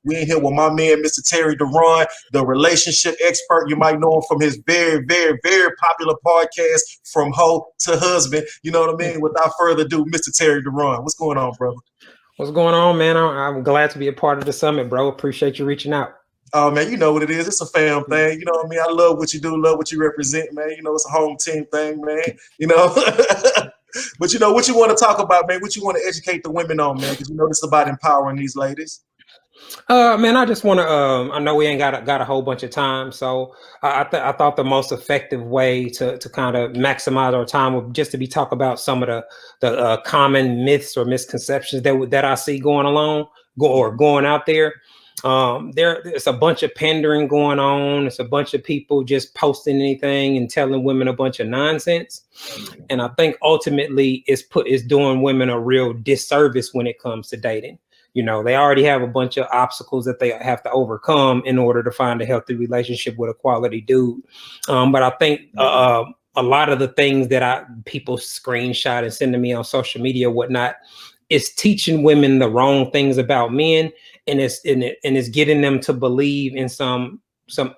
We in here with my man, Mr. Terry Deron, the relationship expert. You might know him from his very, very, very popular podcast, From Hoe to Husband. You know what I mean? Without further ado, Mr. Terry Deron, what's going on, brother? What's going on, man? I'm glad to be a part of the summit, bro. Appreciate you reaching out. Oh, man, you know what it is. It's a fam thing. You know what I mean? I love what you do, love what you represent, man. You know, it's a home team thing, man. You know? But you know, what you want to talk about, man? What you want to educate the women on, man? Because you know this is about empowering these ladies. Man, I just want to. I know we ain't got a whole bunch of time, so I thought the most effective way to kind of maximize our time would just to be talk about some of the common myths or misconceptions that I see going out there. There's a bunch of pandering going on. It's a bunch of people just posting anything and telling women a bunch of nonsense. And I think ultimately it's doing women a real disservice when it comes to dating. You know, they already have a bunch of obstacles that they have to overcome in order to find a healthy relationship with a quality dude. But I think a lot of the things that people screenshot and send to me on social media, whatnot, is teaching women the wrong things about men, and it's getting them to believe in some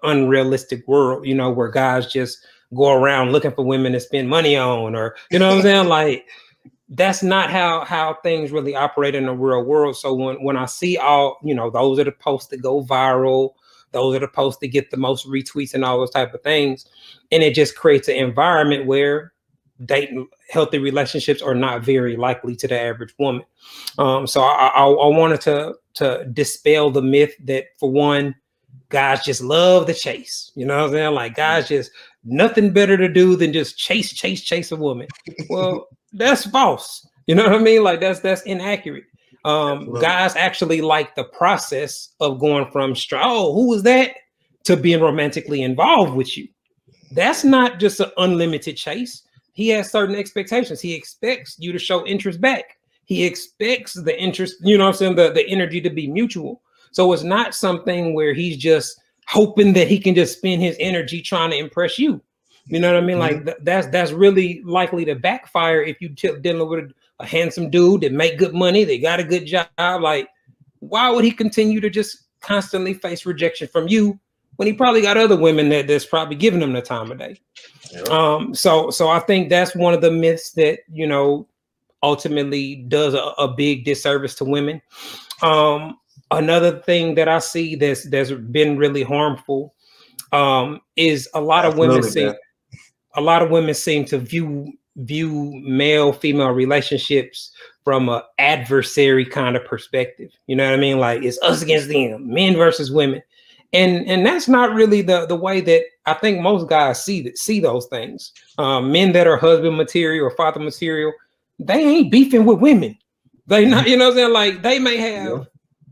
unrealistic world, you know, where guys just go around looking for women to spend money on, or, you know what I'm saying? Like, that's not how things really operate in the real world. So when I see all, you know, those are the posts that go viral, those are the posts that get the most retweets and all those type of things, and it just creates an environment where dating healthy relationships are not very likely to the average woman. So I wanted to dispel the myth that, for one, guys just love the chase. You know what I'm saying? Like, guys just nothing better to do than just chase a woman. Well, that's false. You know what I mean? Like, that's inaccurate. Guys actually like the process of going from who was that, to being romantically involved with you. That's not just an unlimited chase. He has certain expectations. He expects you to show interest back. He expects the interest, you know what I'm saying, the energy to be mutual. So it's not something where he's just hoping that he can just spend his energy trying to impress you. You know what I mean? Like, that's really likely to backfire if you dealing with a handsome dude that make good money, they got a good job. Like, why would he continue to just constantly face rejection from you when he probably got other women that's probably giving him the time of day? Yeah. So I think that's one of the myths that, you know, ultimately does a big disservice to women. Another thing that I see that's been really harmful is a lot of women seem to view male-female relationships from an adversary kind of perspective. You know what I mean? Like, it's us against them, men versus women. And that's not really the way that I think most guys see those things. Men that are husband material or father material, they ain't beefing with women. They not, you know what I'm saying? Like, they may have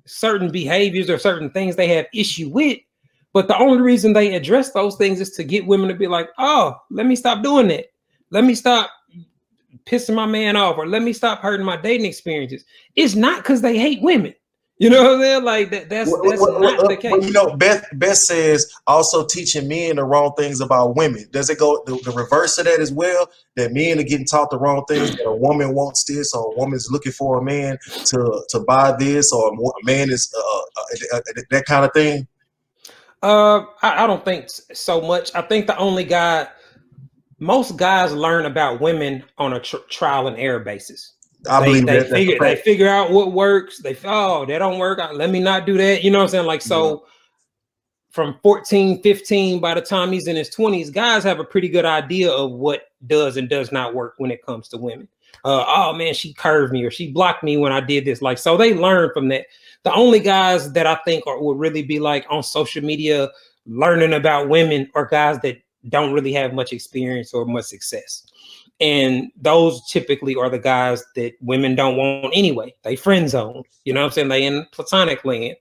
certain behaviors or certain things they have issue with, but the only reason they address those things is to get women to be like, oh, let me stop doing that. Let me stop pissing my man off, or let me stop hurting my dating experiences. It's not because they hate women. You know what I'm saying? Like, that's not the case. You know, Beth says also teaching men the wrong things about women. Does it go the reverse of that as well? That men are getting taught the wrong things, that a woman wants this, or a woman's looking for a man to buy this, or a man is that kind of thing? I don't think so much. I think most guys learn about women on a trial and error basis. They figure out what works. They don't work. Let me not do that. You know what I'm saying? Like, so from 14, 15, by the time he's in his 20s, guys have a pretty good idea of what does and does not work when it comes to women. Oh man, she curved me, or she blocked me when I did this. Like, so they learn from that. The only guys that I think would really be like on social media learning about women are guys that don't really have much experience or much success. And those typically are the guys that women don't want anyway. They friend zone, you know what I'm saying? They in platonic land.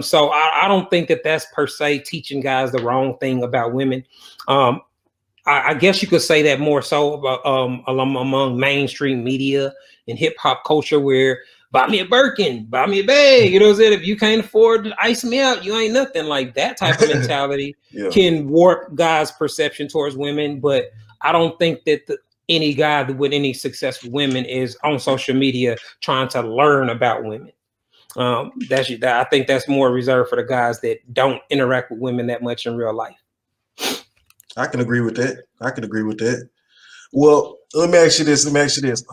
So I don't think that that's per se teaching guys the wrong thing about women. I guess you could say that more so among mainstream media and hip hop culture, where buy me a Birkin, buy me a bag. You know what I'm saying? If you can't afford to ice me out, you ain't nothing. Like, that type of mentality can warp guys' perception towards women. But I don't think that any guy with any successful women is on social media trying to learn about women. I think that's more reserved for the guys that don't interact with women that much in real life. I can agree with that. I can agree with that. Well, let me ask you this.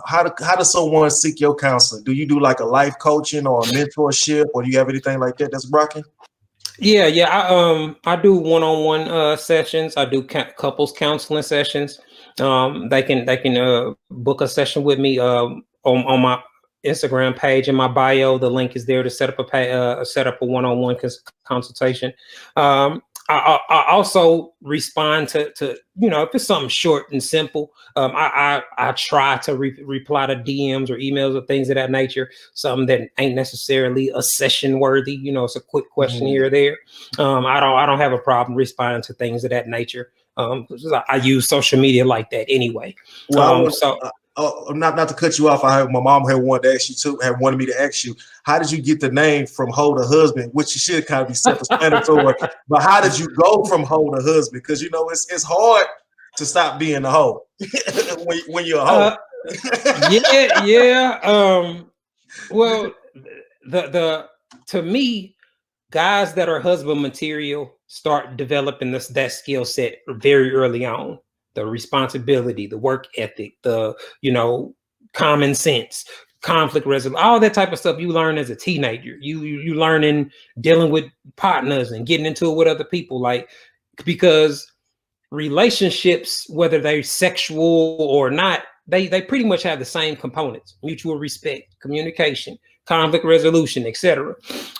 How does someone seek your counseling? Do you do like a life coaching or a mentorship, or do you have anything like that that's rocking? Yeah. I do one-on-one sessions. I do couples counseling sessions. They can book a session with me on my Instagram page. In my bio, the link is there to set up a one-on-one consultation. I also respond to if it's something short and simple. I try to reply to DMs or emails or things of that nature. Something that ain't necessarily a session worthy. It's a quick question here or there. I don't have a problem responding to things of that nature. I use social media like that anyway. Well, not to cut you off. My mom had wanted to ask you too. Had wanted me to ask you, how did you get the name from Hoe To Husband? Which you should kind of be self-explanatory. But how did you go from Hoe To Husband? Because it's hard to stop being a hoe when you're a hoe. Yeah. Well, to me, guys that are husband material start developing that skill set very early on. The responsibility, the work ethic, the common sense, conflict resolution, all that type of stuff you learn as a teenager. You learn in dealing with partners and getting into it with other people, because relationships, whether they're sexual or not, they pretty much have the same components: mutual respect, communication, conflict resolution, etc.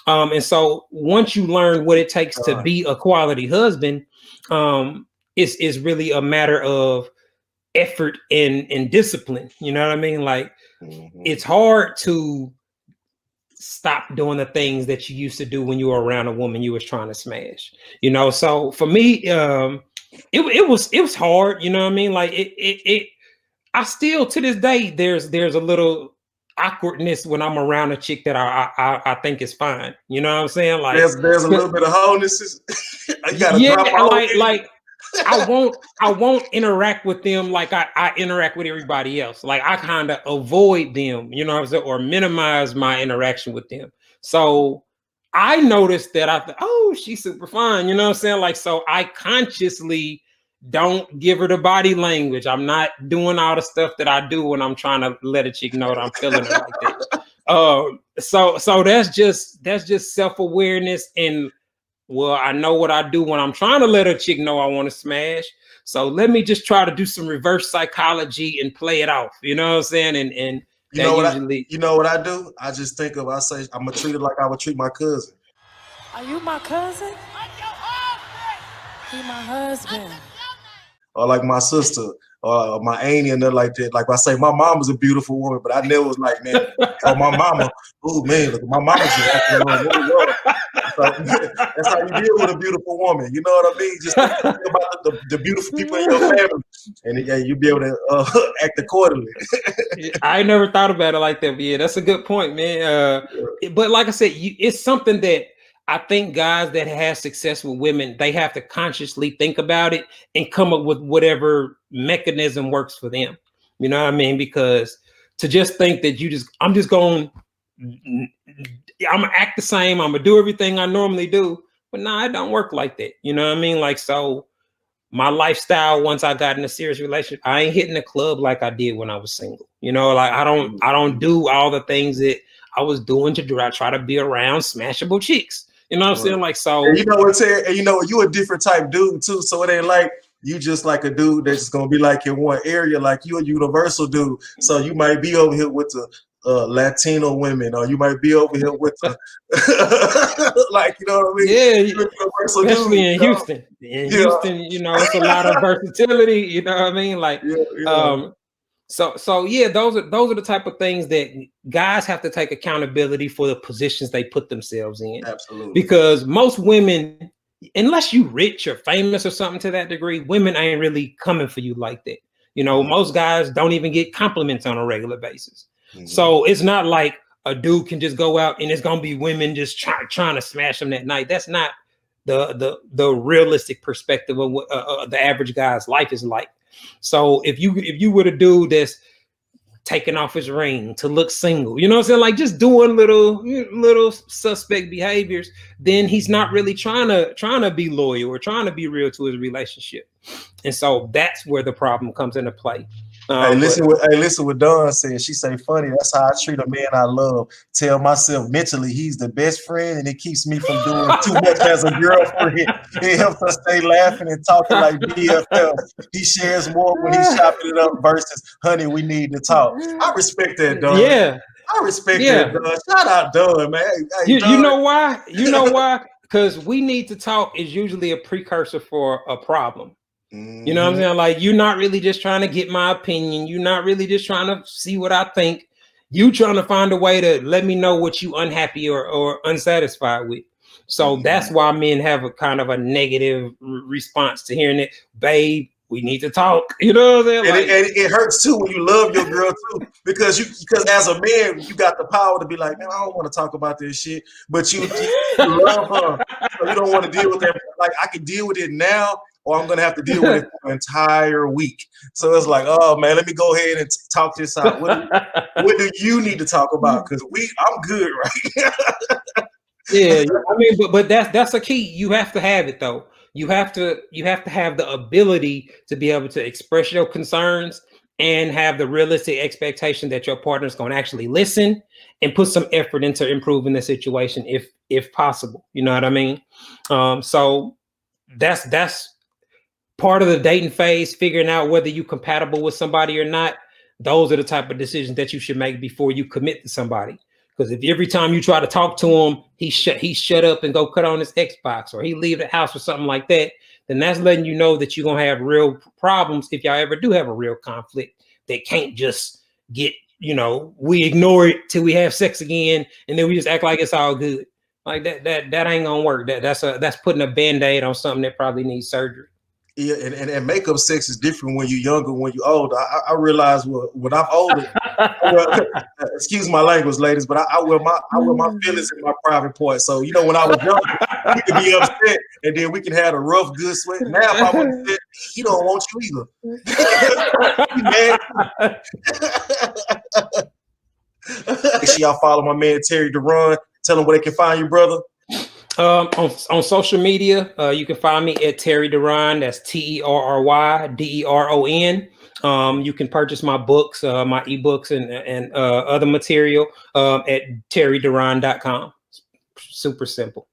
And so once you learn what it takes to be a quality husband, it's really a matter of effort and discipline. You know what I mean? It's hard to stop doing the things that you used to do when you were around a woman you was trying to smash. So for me, it was hard. You know what I mean? I still, to this day, there's a little awkwardness when I'm around a chick that I think is fine. You know what I'm saying? There's a little bit of wholeness. I won't interact with them like I interact with everybody else. I kind of avoid them, you know what I'm saying, or minimize my interaction with them. So I noticed that I thought, oh, she's super fine, you know what I'm saying? So I consciously don't give her the body language. I'm not doing all the stuff that I do when I'm trying to let a chick know that I'm feeling it like that. So that's just self-awareness, and well, I know what I do when I'm trying to let a chick know I want to smash. So let me just try to do some reverse psychology and play it off. You know what I'm saying? And you know what I do? I just think I say I'm gonna treat it like I would treat my cousin. Are you my cousin? He my husband. Or like my sister, or my auntie, and nothing like that. Like I say, my mom was a beautiful woman, but I never was like, man, oh, my mama, oh man, look, my mama's just so that's how you deal with a beautiful woman. You know what I mean? Just think about the beautiful people in your family, and you'll be able to act accordingly. I never thought about it like that, but yeah, that's a good point, man. But like I said, it's something that I think guys that have success with women, they have to consciously think about it and come up with whatever mechanism works for them. You know what I mean? Because to just think that I'm gonna act the same, I'm gonna do everything I normally do, but nah, it don't work like that. You know what I mean? So my lifestyle, once I got in a serious relationship, I ain't hitting the club like I did when I was single. I don't do all the things that I was doing to try to be around smashable chicks. You know what I'm saying? So and you know what, Terry? And you a different type dude too. So it ain't like you just like a dude that's just gonna be like in one area. Like you a universal dude. So you might be over here with the Latino women, or you might be over here with the like, you know what I mean? Yeah, especially in Houston. In Houston, it's a lot of versatility. You know what I mean? So yeah, those are the type of things that guys have to take accountability for, the positions they put themselves in. Absolutely. Because most women, unless you rich or famous or something to that degree, women ain't really coming for you like that. Most guys don't even get compliments on a regular basis. So it's not like a dude can just go out and it's gonna be women just trying to smash them that night. That's not the realistic perspective of what the average guy's life is like. So if you were the dude that's taking off his ring to look single. You know what I'm saying? Like just doing little suspect behaviors. Then he's not really trying to be loyal or trying to be real to his relationship. And so that's where the problem comes into play. Listen what Dawn said. She say, funny, that's how I treat a man I love. Tell myself mentally he's the best friend and it keeps me from doing too much as a girlfriend. It helps us stay laughing and talking like BFF. He shares more when he's chopping it up versus, honey, we need to talk. I respect that, Dawn. Yeah. I respect that, Dawn. Shout out, Dawn, man. Hey, you know why? You know why? Because we need to talk is usually a precursor for a problem. You know what I'm saying? Like, you're not really just trying to get my opinion. You're not really just trying to see what I think. You trying to find a way to let me know what you unhappy or unsatisfied with. So that's why men have a kind of a negative response to hearing it. Babe, we need to talk. You know what I'm saying? Like, and it hurts too when you love your girl too, because as a man, you got the power to be like, man, I don't want to talk about this shit, but you love her, so you don't want to deal with that. Like, I can deal with it now, or I'm gonna have to deal with it for an entire week. So it's like, oh man, let me go ahead and talk this out. What do you need to talk about? Because I'm good, right? Yeah, I mean, but that's a key. You have to have it though. You have to have the ability to be able to express your concerns and have the realistic expectation that your partner is going to actually listen and put some effort into improving the situation if possible. You know what I mean? So that's part of the dating phase, figuring out whether you're compatible with somebody or not. Those are the type of decisions that you should make before you commit to somebody. Because if every time you try to talk to him, he shut up and go cut on his Xbox, or he leave the house or something like that, then that's letting you know that you're going to have real problems if y'all ever do have a real conflict that can't just get, we ignore it till we have sex again and then we just act like it's all good. Like that ain't gonna work. That's putting a Band-Aid on something that probably needs surgery. Yeah, and makeup sex is different when you're younger, when you're older. I realize when I'm older, excuse my language, ladies, but I wear my feelings in my private part. So when I was younger, we could be upset, and then we can have a rough, good sweat. Now if I want to say, he don't want you either. Make sure y'all follow my man Terry Deron. Tell him where they can find you, brother. On social media, you can find me at Terry Deron. That's TerryDeron. You can purchase my books, my ebooks, and other material at terryderon.com. Super simple.